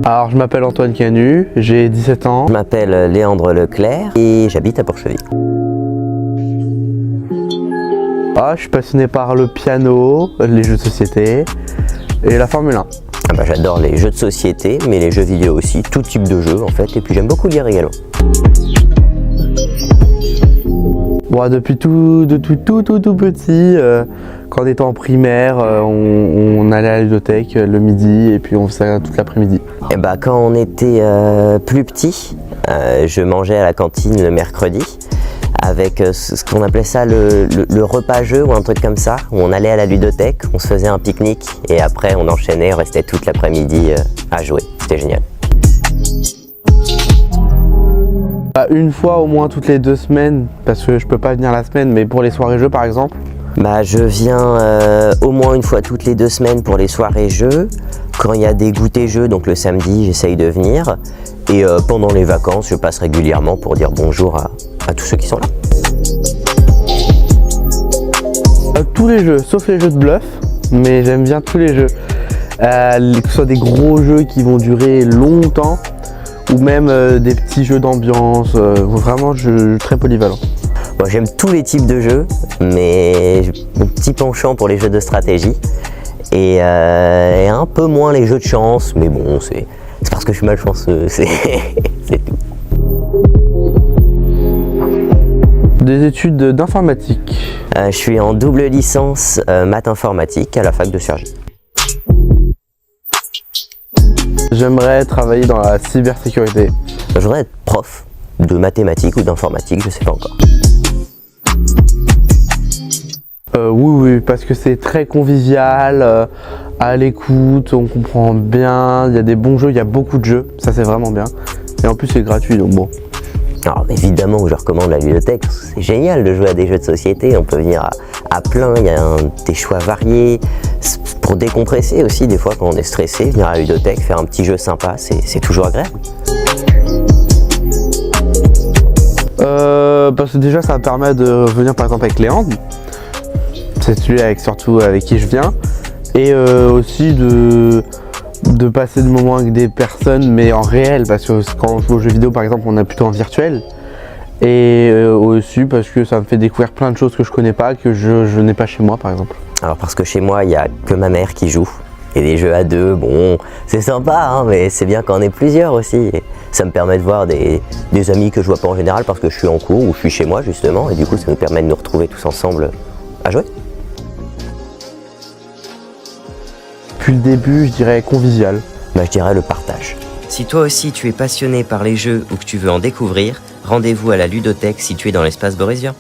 Alors je m'appelle Antoine Canu, j'ai 17 ans. Je m'appelle Léandre Leclerc et j'habite à Pourcheville. Je suis passionné par le piano, les jeux de société et la Formule 1. J'adore les jeux de société, mais les jeux vidéo aussi, tout type de jeux en fait, et puis j'aime beaucoup lire également. Depuis tout petit, quand on était en primaire, on allait à la ludothèque le midi et puis on faisait ça toute l'après-midi. Quand on était plus petit, je mangeais à la cantine le mercredi avec ce qu'on appelait ça le repas jeu ou un truc comme ça, où on allait à la ludothèque, on se faisait un pique-nique et après on enchaînait, on restait toute l'après-midi à jouer. C'était génial. Une fois au moins toutes les 2 semaines, parce que je peux pas venir la semaine, mais pour les soirées jeux par exemple. Je viens au moins une fois toutes les 2 semaines pour les soirées jeux. Quand il y a des goûters jeux, donc le samedi, j'essaye de venir. Et pendant les vacances, je passe régulièrement pour dire bonjour à tous ceux qui sont là. Tous les jeux, sauf les jeux de bluff, mais j'aime bien tous les jeux. Que ce soit des gros jeux qui vont durer longtemps, ou même des petits jeux d'ambiance, vraiment très polyvalent. J'aime tous les types de jeux, mais j'ai mon petit penchant pour les jeux de stratégie et un peu moins les jeux de chance, mais bon, c'est parce que je suis malchanceux, c'est tout. Des études d'informatique. Je suis en double licence maths informatique à la fac de Cergy. J'aimerais travailler dans la cybersécurité. Je voudrais être prof de mathématiques ou d'informatique, je sais pas encore. Oui, parce que c'est très convivial, à l'écoute, on comprend bien, il y a des bons jeux, il y a beaucoup de jeux, ça c'est vraiment bien. Et en plus c'est gratuit, donc bon. Alors évidemment, je recommande la ludothèque, c'est génial de jouer à des jeux de société, on peut venir à plein, il y a des choix variés. Pour décompresser aussi, des fois quand on est stressé, venir à la ludothèque, faire un petit jeu sympa, c'est toujours agréable. Parce que déjà ça me permet de venir par exemple avec Léandre, c'est celui surtout avec qui je viens, et aussi de passer des moments avec des personnes mais en réel, parce que quand on joue aux jeux vidéo par exemple on est plutôt en virtuel, et aussi parce que ça me fait découvrir plein de choses que je connais pas, que je n'ai pas chez moi par exemple. Alors parce que chez moi il n'y a que ma mère qui joue, et des jeux à 2, bon c'est sympa hein, mais c'est bien quand on est plusieurs aussi. Et ça me permet de voir des amis que je vois pas en général parce que je suis en cours ou je suis chez moi justement, et du coup ça nous permet de nous retrouver tous ensemble à jouer. Depuis le début, je dirais convivial. Je dirais le partage. Si toi aussi tu es passionné par les jeux ou que tu veux en découvrir, rendez-vous à la ludothèque située dans l'espace borésien.